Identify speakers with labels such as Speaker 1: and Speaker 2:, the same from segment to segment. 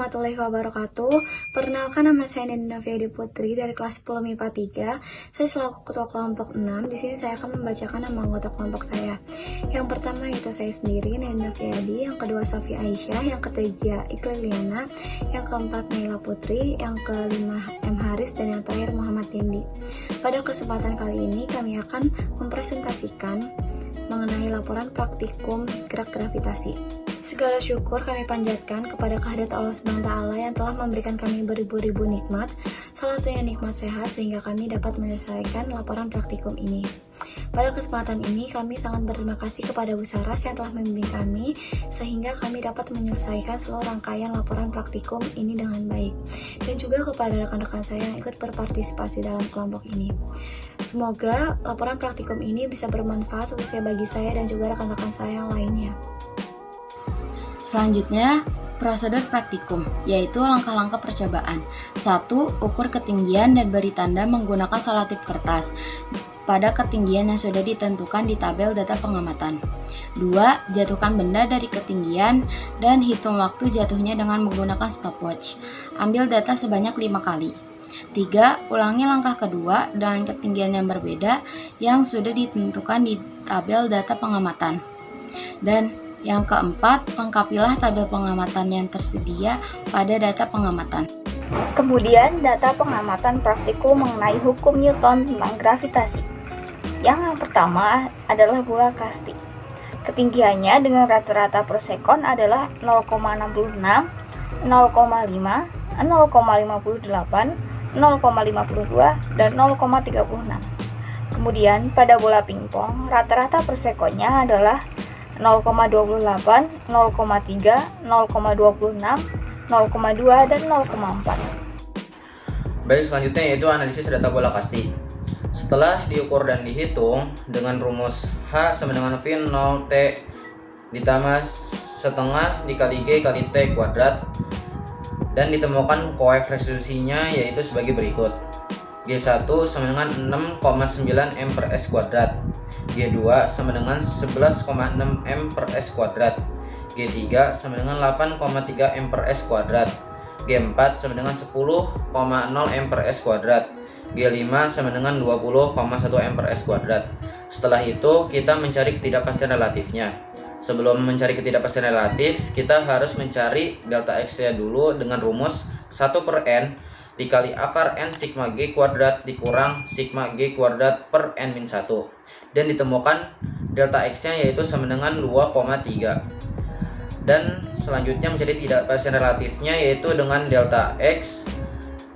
Speaker 1: warahmatullahi wabarakatuh. Perkenalkan, nama saya Nindina Fiadi Putri dari kelas 10 MIPA 3. Saya selaku ketua kelompok 6. Di sini saya akan membacakan nama anggota kelompok saya. Yang pertama yaitu saya sendiri, Nindina Fiadi. Yang kedua Safi Aisyah. Yang ketiga Ikli Liana. Yang keempat Naila Putri. Yang kelima M Haris. Dan yang terakhir Muhammad Tindi. Pada kesempatan kali ini kami akan mempresentasikan mengenai laporan praktikum gerak gravitasi. Segala syukur kami panjatkan kepada kehadirat Allah SWT yang telah memberikan kami beribu-ribu nikmat, salah satunya nikmat sehat sehingga kami dapat menyelesaikan laporan praktikum ini. Pada kesempatan ini kami sangat berterima kasih kepada Bu Saras yang telah membimbing kami sehingga kami dapat menyelesaikan seluruh rangkaian laporan praktikum ini dengan baik, dan juga kepada rekan-rekan saya yang ikut berpartisipasi dalam kelompok ini. Semoga laporan praktikum ini bisa bermanfaat khususnya bagi saya dan juga rekan-rekan saya yang lainnya.
Speaker 2: Selanjutnya, prosedur praktikum, yaitu langkah-langkah percobaan. 1. Ukur ketinggian dan beri tanda menggunakan selotip kertas pada ketinggian yang sudah ditentukan di tabel data pengamatan. 2. Jatuhkan benda dari ketinggian dan hitung waktu jatuhnya dengan menggunakan stopwatch. Ambil data sebanyak 5 kali. 3. Ulangi langkah kedua dengan ketinggian yang berbeda yang sudah ditentukan di tabel data pengamatan. Dan yang keempat, lengkapilah tabel pengamatan yang tersedia pada data pengamatan.
Speaker 3: Kemudian, data pengamatan praktikum mengenai hukum Newton tentang gravitasi. Yang pertama adalah bola kasti. Ketinggiannya dengan rata-rata per sekon adalah 0,66, 0,5, 0,58, 0,52, dan 0,36. Kemudian, pada bola pingpong, rata-rata per sekonnya adalah 0,28, 0,3, 0,26, 0,2, dan 0,4.
Speaker 4: Baik, selanjutnya yaitu analisis data bola kasti. Setelah diukur dan dihitung dengan rumus H sama dengan V 0 T ditambah setengah dikali G kali T kuadrat, dan ditemukan koefisiennya yaitu sebagai berikut. G1 sama dengan 6,9 M per S kuadrat, G2 sama dengan 11,6 M per S kuadrat, G3 sama dengan 8,3 M per S kuadrat, G4 sama dengan 10,0 M per S kuadrat, G5 sama dengan 20,1 M per S kuadrat. Setelah itu kita mencari ketidakpastian relatifnya. Sebelum mencari ketidakpastian relatif, kita harus mencari delta X-nya dulu dengan rumus 1 per N dikali akar N sigma G kuadrat dikurang sigma G kuadrat per N min 1, dan ditemukan delta X nya yaitu sama dengan 2,3. Dan selanjutnya mencari ketidakpastian relatifnya yaitu dengan delta X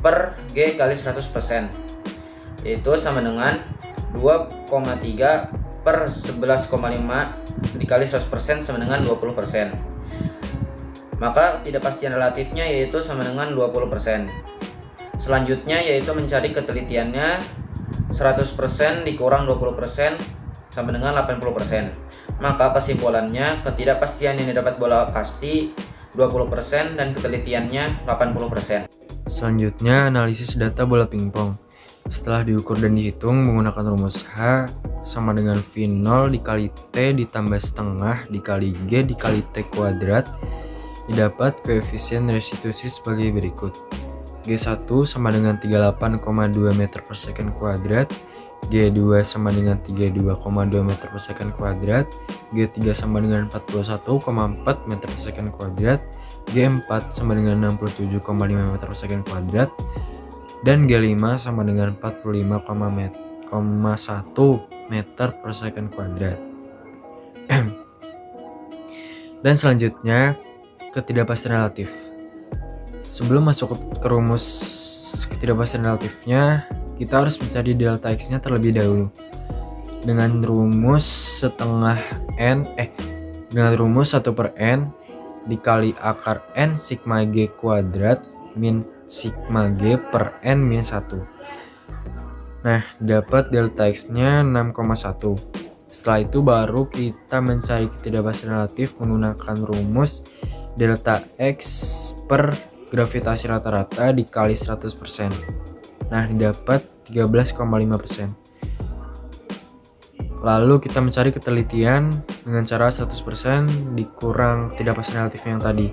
Speaker 4: per G kali 100%, yaitu sama dengan 2,3 per 11,5 dikali 100% sama dengan 20%. Maka ketidakpastian relatifnya yaitu sama dengan 20%. Selanjutnya yaitu mencari ketelitiannya 100% dikurang 20% sama dengan 80%. Maka kesimpulannya ketidakpastian yang didapat bola kasti 20% dan ketelitiannya 80%.
Speaker 5: Selanjutnya analisis data bola pingpong. Setelah diukur dan dihitung menggunakan rumus H sama dengan V0 dikali T ditambah setengah dikali G dikali T kuadrat, didapat koefisien restitusi sebagai berikut. G1 sama dengan 38,2 meter per second kuadrat, G2 sama dengan 32,2 meter per second kuadrat, G3 sama dengan 41,4 meter per second kuadrat, G4 sama dengan 67,5 meter per second kuadrat, dan G5 sama dengan 45,1 meter per second kuadrat. Dan selanjutnya ketidakpastian relatif. Sebelum masuk ke rumus ketidakpastian relatifnya, kita harus mencari delta X-nya terlebih dahulu. Dengan rumus dengan rumus 1 per N dikali akar N sigma G kuadrat min sigma G per N min 1. Nah, dapat delta X-nya 6,1. Setelah itu baru kita mencari ketidakpastian relatif menggunakan rumus delta X per gravitasi rata-rata dikali 100%. Nah, didapat 13,5%. Lalu kita mencari ketelitian dengan cara 100% dikurang ketidakpastian relatif yang tadi.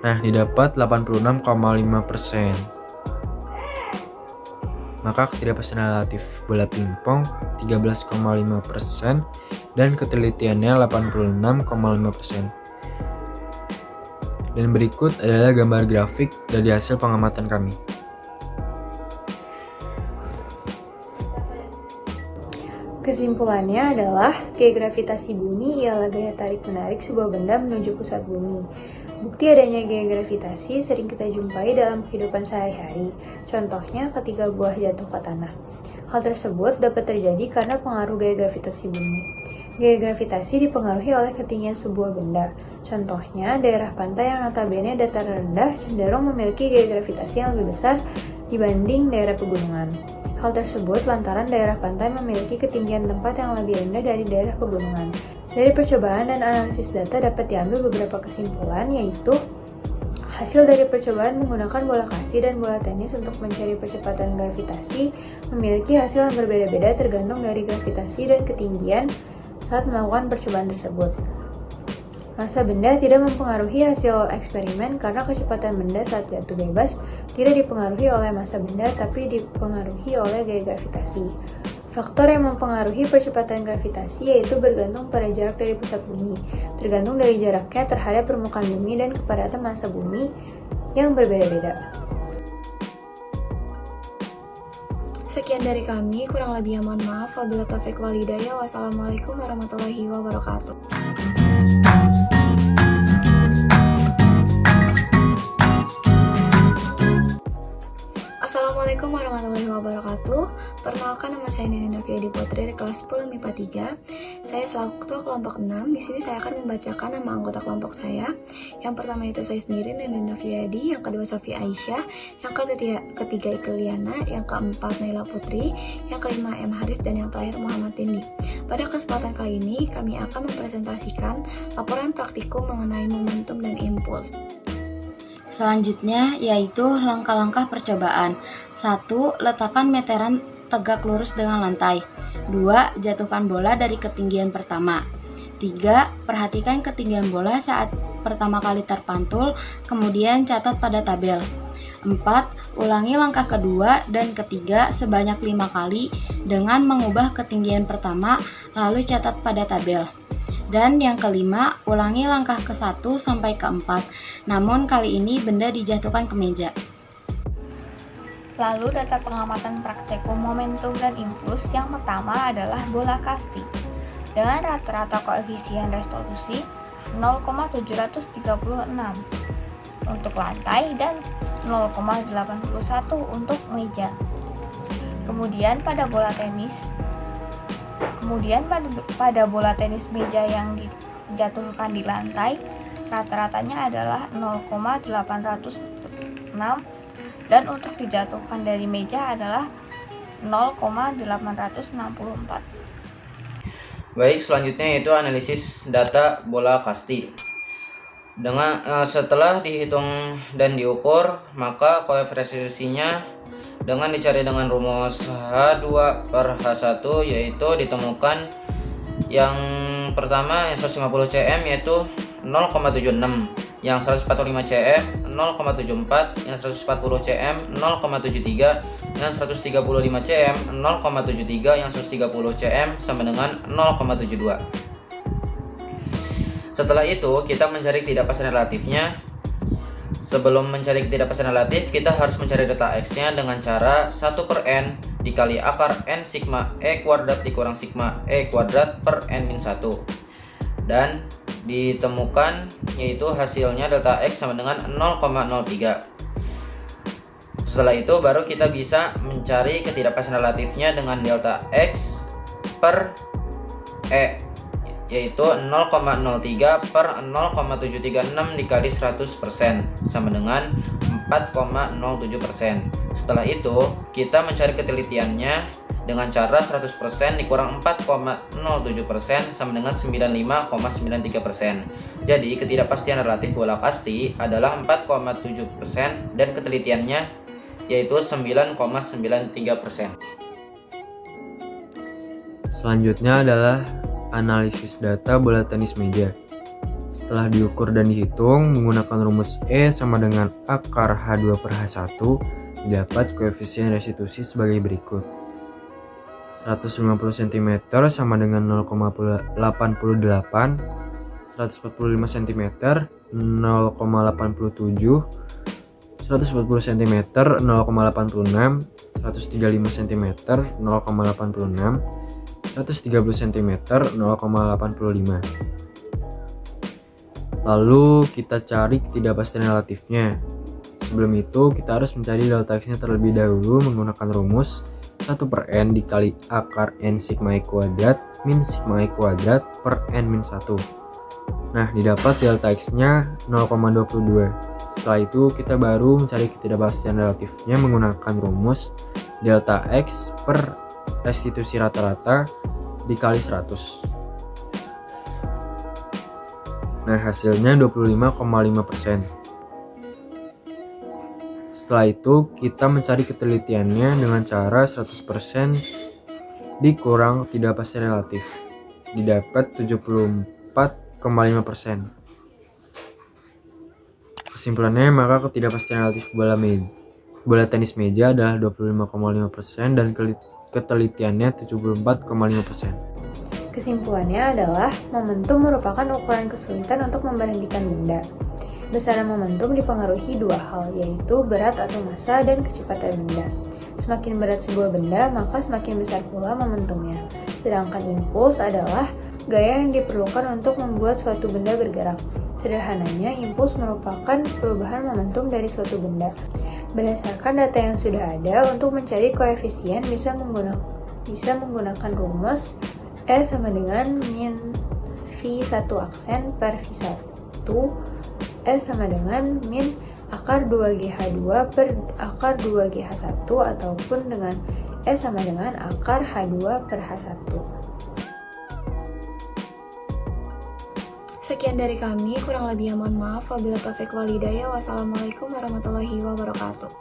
Speaker 5: Nah, didapat 86,5%. Maka ketidakpastian relatif bola pingpong 13,5% dan ketelitiannya 86,5%. Dan berikut adalah gambar grafik dari hasil pengamatan kami.
Speaker 1: Kesimpulannya adalah gaya gravitasi bumi ialah gaya tarik-menarik sebuah benda menuju pusat bumi. Bukti adanya gaya gravitasi sering kita jumpai dalam kehidupan sehari-hari, contohnya ketika buah jatuh ke tanah. Hal tersebut dapat terjadi karena pengaruh gaya gravitasi bumi. Gaya gravitasi dipengaruhi oleh ketinggian sebuah benda. Contohnya, daerah pantai yang notabene dataran rendah cenderung memiliki gaya gravitasi yang lebih besar dibanding daerah pegunungan. Hal tersebut lantaran daerah pantai memiliki ketinggian tempat yang lebih rendah dari daerah pegunungan. Dari percobaan dan analisis data dapat diambil beberapa kesimpulan, yaitu hasil dari percobaan menggunakan bola kasti dan bola tenis untuk mencari percepatan gravitasi memiliki hasil yang berbeda-beda tergantung dari gravitasi dan ketinggian saat melakukan percobaan tersebut. Massa benda tidak mempengaruhi hasil eksperimen karena kecepatan benda saat jatuh bebas tidak dipengaruhi oleh massa benda tapi dipengaruhi oleh gaya gravitasi. Faktor yang mempengaruhi percepatan gravitasi yaitu bergantung pada jarak dari pusat bumi, tergantung dari jaraknya terhadap permukaan bumi dan kepadatan massa bumi yang berbeda-beda. Sekian dari kami, kurang lebihnya mohon maaf. Wabillahi taufiq wal hidayah. Wassalamualaikum warahmatullahi wabarakatuh. Assalamualaikum warahmatullahi wabarakatuh. Perkenalkan, nama saya Nina Noviadi Putri dari kelas 10 MIPA 3. Saya selaku ketua kelompok 6. Di sini saya akan membacakan nama anggota kelompok saya. Yang pertama itu saya sendiri, Nina Noviadi. Yang kedua Safi Aisyah. Yang ketiga Ikeliana. Yang keempat Naila Putri. Yang kelima M Haris dan yang terakhir Muhammad Tindi. Pada kesempatan kali ini kami akan mempresentasikan laporan praktikum mengenai momentum dan impuls.
Speaker 2: Selanjutnya yaitu langkah-langkah percobaan. 1. Letakkan meteran tegak lurus dengan lantai. 2. Jatuhkan bola dari ketinggian pertama. 3. Perhatikan ketinggian bola saat pertama kali terpantul, kemudian catat pada tabel. 4. Ulangi langkah kedua dan ketiga sebanyak 5 kali dengan mengubah ketinggian pertama, lalu catat pada tabel. Dan yang kelima, ulangi langkah ke-1 sampai ke-4, namun kali ini benda dijatuhkan ke meja.
Speaker 3: Lalu data pengamatan praktikum momentum dan impuls yang pertama adalah bola kasti dengan rata-rata koefisien resolusi 0,736 untuk lantai dan 0,81 untuk meja. Kemudian pada bola tenis meja yang dijatuhkan di lantai, rata-ratanya adalah 0,806 dan untuk dijatuhkan dari meja adalah 0,864.
Speaker 4: Baik, selanjutnya yaitu analisis data bola kasti. Setelah dihitung dan diukur, maka koefisiennya dengan dicari dengan rumus H2/H1, yaitu ditemukan yang pertama yang 150 cm yaitu 0,76, yang 145 cm 0,74, yang 140 cm 0,73, yang 135 cm 0,73, yang 130 cm sama dengan 0,72. Setelah itu kita mencari ketidakpastian relatifnya. Sebelum mencari ketidakpastian relatif, kita harus mencari data X-nya dengan cara 1/n dikali akar n sigma E kuadrat dikurang sigma E kuadrat per n-1. Dan ditemukan yaitu hasilnya delta X sama dengan 0,03. Setelah itu baru kita bisa mencari ketidakpastian relatifnya dengan delta X per E, yaitu 0,03 per 0,736 dikali 100% sama dengan 4,07%. Setelah itu kita mencari ketelitiannya dengan cara 100% dikurang 4,07% sama dengan 95,93%. Jadi ketidakpastian relatif bola kasti adalah 4,7% dan ketelitiannya yaitu 9,93%.
Speaker 5: Selanjutnya adalah analisis data bola tenis meja. Setelah diukur dan dihitung menggunakan rumus E sama dengan akar H2 per H1, didapat koefisien restitusi sebagai berikut. 150 cm sama dengan 0,88, 145 cm 0,87, 140 cm 0,86, 135 cm 0,86, 130 cm 0,85. Lalu kita cari ketidakpastian relatifnya. Sebelum itu kita harus mencari delta X-nya terlebih dahulu menggunakan rumus 1/n dikali akar n sigma i kuadrat min sigma i kuadrat per n min 1. Nah, didapat delta X-nya 0,22. Setelah itu kita baru mencari ketidakpastian relatifnya menggunakan rumus delta X per restitusi rata-rata dikali 100. Nah, hasilnya 25,5%. Setelah itu, kita mencari ketelitiannya dengan cara 100% dikurang ketidakpastian relatif. Didapat 74,5%. Kesimpulannya, maka ketidakpastian relatif bola tenis meja adalah 25,5% dan ketelitiannya 74,5%.
Speaker 6: Kesimpulannya adalah momentum merupakan ukuran kesulitan untuk memberhentikan benda. Besaran momentum dipengaruhi dua hal, yaitu berat atau massa dan kecepatan benda. Semakin berat sebuah benda, maka semakin besar pula momentumnya. Sedangkan impuls adalah gaya yang diperlukan untuk membuat suatu benda bergerak. Sederhananya, impuls merupakan perubahan momentum dari suatu benda. Berdasarkan data yang sudah ada, untuk mencari koefisien bisa menggunakan rumus E sama dengan min V1 aksen per V1, E sama dengan min akar 2GH2 per akar 2GH1 ataupun dengan E sama dengan akar H2 per H1.
Speaker 1: Sekian dari kami, kurang lebihnya mohon maaf. Wabillahi taufiq wal hidayah. Wassalamualaikum warahmatullahi wabarakatuh.